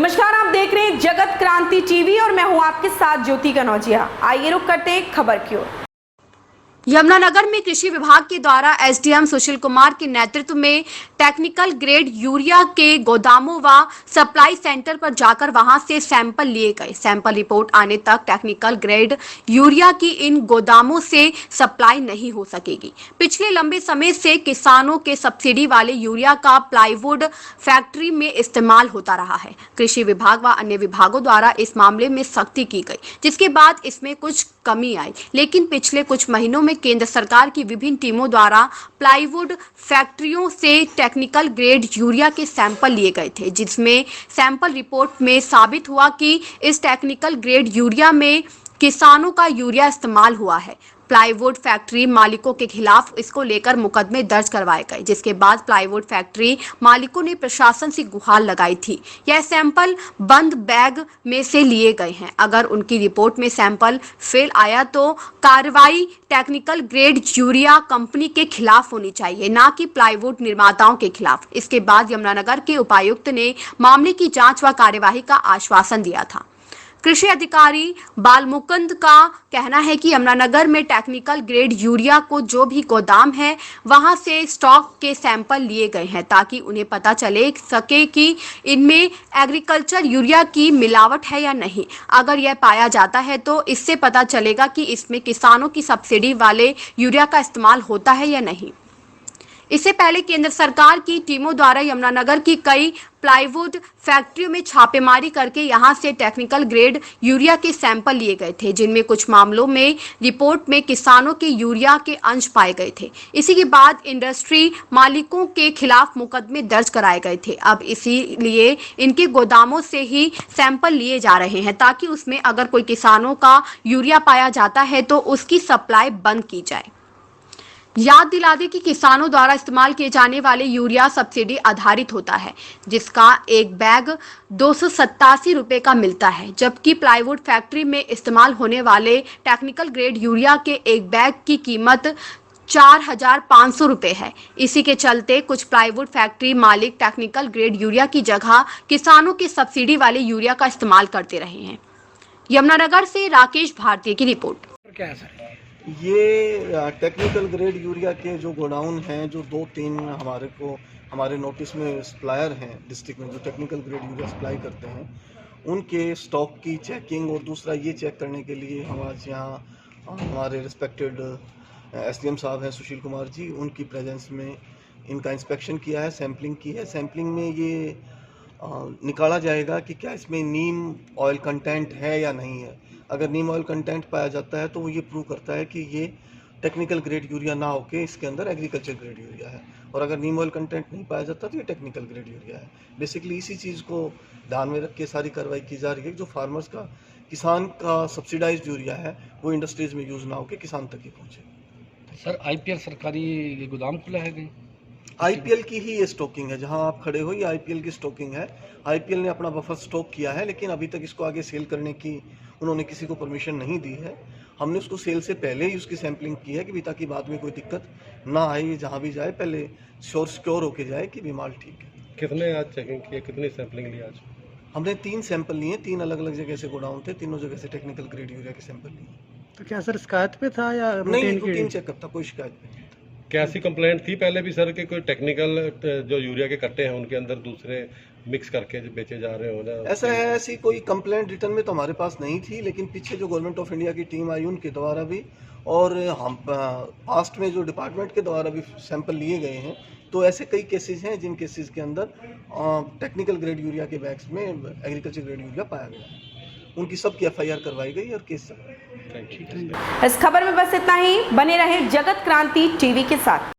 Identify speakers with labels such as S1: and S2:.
S1: नमस्कार, आप देख रहे हैं जगत क्रांति टीवी और मैं हूं आपके साथ ज्योति कनौजिया। आइए रुक करते हैं खबर की ओर।
S2: यमुनानगर में कृषि विभाग के द्वारा एसडीएम सुशील कुमार के नेतृत्व में टेक्निकल ग्रेड यूरिया के गोदामों व सप्लाई सेंटर पर जाकर वहां से सैंपल लिए गए। सैंपल रिपोर्ट आने तक टेक्निकल ग्रेड यूरिया की इन गोदामों से सप्लाई नहीं हो सकेगी। पिछले लंबे समय से किसानों के सब्सिडी वाले यूरिया का प्लाईवुड फैक्ट्री में इस्तेमाल होता रहा है। कृषि विभाग व अन्य विभागों द्वारा इस मामले में सख्ती की गई, जिसके बाद इसमें कुछ कमी आई, लेकिन पिछले कुछ महीनों में केंद्र सरकार की विभिन्न टीमों द्वारा प्लाईवुड फैक्ट्रियों से टेक्निकल ग्रेड यूरिया के सैंपल लिए गए थे, जिसमें सैंपल रिपोर्ट में साबित हुआ कि इस टेक्निकल ग्रेड यूरिया में किसानों का यूरिया इस्तेमाल हुआ है। प्लाईवुड फैक्ट्री मालिकों के खिलाफ इसको लेकर मुकदमे दर्ज करवाए गए, जिसके बाद प्लाईवुड फैक्ट्री मालिकों ने प्रशासन से गुहार लगाई थी। यह सैंपल बंद बैग में से लिए गए हैं। अगर उनकी रिपोर्ट में सैंपल फेल आया तो कार्रवाई टेक्निकल ग्रेड यूरिया कंपनी के खिलाफ होनी चाहिए, ना कि प्लाईवुड निर्माताओं के खिलाफ। इसके बाद यमुनानगर के उपायुक्त ने मामले की जांच व कार्यवाही का आश्वासन दिया था। कृषि अधिकारी बालमुकुंद का कहना है कि यमुनानगर में टेक्निकल ग्रेड यूरिया को जो भी गोदाम है वहां से स्टॉक के सैंपल लिए गए हैं, ताकि उन्हें पता चले सके कि इनमें एग्रीकल्चर यूरिया की मिलावट है या नहीं। अगर यह पाया जाता है तो इससे पता चलेगा कि इसमें किसानों की सब्सिडी वाले यूरिया का इस्तेमाल होता है या नहीं। इससे पहले केंद्र सरकार की टीमों द्वारा यमुनानगर की कई प्लाईवुड फैक्ट्रियों में छापेमारी करके यहां से टेक्निकल ग्रेड यूरिया के सैंपल लिए गए थे, जिनमें कुछ मामलों में रिपोर्ट में किसानों के यूरिया के अंश पाए गए थे। इसी के बाद इंडस्ट्री मालिकों के खिलाफ मुकदमे दर्ज कराए गए थे। अब इसीलिए इनके गोदामों से ही सैंपल लिए जा रहे हैं, ताकि उसमें अगर कोई किसानों का यूरिया पाया जाता है तो उसकी सप्लाई बंद की जाए। याद दिला दें कि किसानों द्वारा इस्तेमाल किए जाने वाले यूरिया सब्सिडी आधारित होता है, जिसका एक बैग 287 रुपये का मिलता है, जबकि प्लाईवुड फैक्ट्री में इस्तेमाल होने वाले टेक्निकल ग्रेड यूरिया के एक बैग की कीमत 4,500 रुपये है। इसी के चलते कुछ प्लाईवुड फैक्ट्री मालिक टेक्निकल ग्रेड यूरिया की जगह किसानों के सब्सिडी वाले यूरिया का इस्तेमाल करते रहे हैं। यमुनानगर से राकेश भारती की रिपोर्ट।
S3: क्या है सर?
S4: ये टेक्निकल ग्रेड यूरिया के जो गोडाउन हैं, जो 2-3 हमारे नोटिस में सप्लायर हैं डिस्ट्रिक्ट में, जो टेक्निकल ग्रेड यूरिया सप्लाई करते हैं, उनके स्टॉक की चेकिंग और दूसरा ये चेक करने के लिए हम आज यहाँ हमारे रिस्पेक्टेड एसडीएम साहब हैं सुशील कुमार जी, उनकी प्रेजेंस में इनका इंस्पेक्शन किया है, सैम्पलिंग की है। सैम्पलिंग में ये निकाला जाएगा कि क्या इसमें नीम ऑयल कंटेंट है या नहीं है। अगर नीम ऑयल कंटेंट पाया जाता है तो वो ये प्रूव करता है कि ये टेक्निकल ग्रेड यूरिया ना होके इसके अंदर एग्रीकल्चर ग्रेड यूरिया है, और अगर नीम ऑयल कंटेंट नहीं पाया जाता तो ये टेक्निकल ग्रेड यूरिया है। बेसिकली इसी चीज़ को ध्यान में रख के सारी कार्रवाई की जा रही है, जो फार्मर्स का, किसान का सब्सिडाइज्ड यूरिया है वो इंडस्ट्रीज़ में यूज़ ना होकर किसान तक ही पहुँचे।
S3: सर, आईपीएल सरकारी गोदाम खुला है कहीं?
S4: आईपीएल की ही ये स्टॉकिंग है, जहां आप खड़े हो ये आईपीएल की स्टॉकिंग है। आईपीएल ने अपना बफर स्टॉक किया है, लेकिन अभी तक इसको आगे सेल करने की उन्होंने किसी को परमिशन नहीं दी है। हमने उसको सेल से पहले ही उसकी सैम्पलिंग की है कि ताकि बाद में कोई दिक्कत ना आए, ये जहां भी जाए पहले सिक्योर होके जाए कि भी माल ठीक है।
S5: कितने आज चेकिंग किए, कितनी सैंपलिंग ली आज?
S4: हमने 3 सैंपल लिए, 3 अलग अलग जगह से गोडाउन थे, तीनों जगह से टेक्निकल ग्रेड यूरिया के सैंपल लिए।
S3: तो क्या सर शिकायत पे था या
S4: नहीं, रूटीन चेकअप था, कोई शिकायत नहीं।
S5: क्या ऐसी कंप्लेंट थी पहले भी सर कि कोई टेक्निकल जो यूरिया के कट्टे हैं उनके अंदर दूसरे मिक्स करके बेचे जा रहे हो ना?
S4: ऐसा है, ऐसी कोई कंप्लेंट रिटर्न में तो हमारे पास नहीं थी, लेकिन पीछे जो गवर्नमेंट ऑफ इंडिया की टीम आई उनके द्वारा भी, और हम पास्ट में जो डिपार्टमेंट के द्वारा भी सैंपल लिए गए हैं, तो ऐसे कई केसेस हैं जिन केसेस के अंदर टेक्निकल ग्रेड यूरिया के बैग्स में एग्रीकल्चर ग्रेड यूरिया पाया गया है। उनकी सबकी एफआईआर करवाई गई और केस चल रहा है।
S1: इस खबर में बस इतना ही। बने रहे जगत क्रांति टीवी के साथ।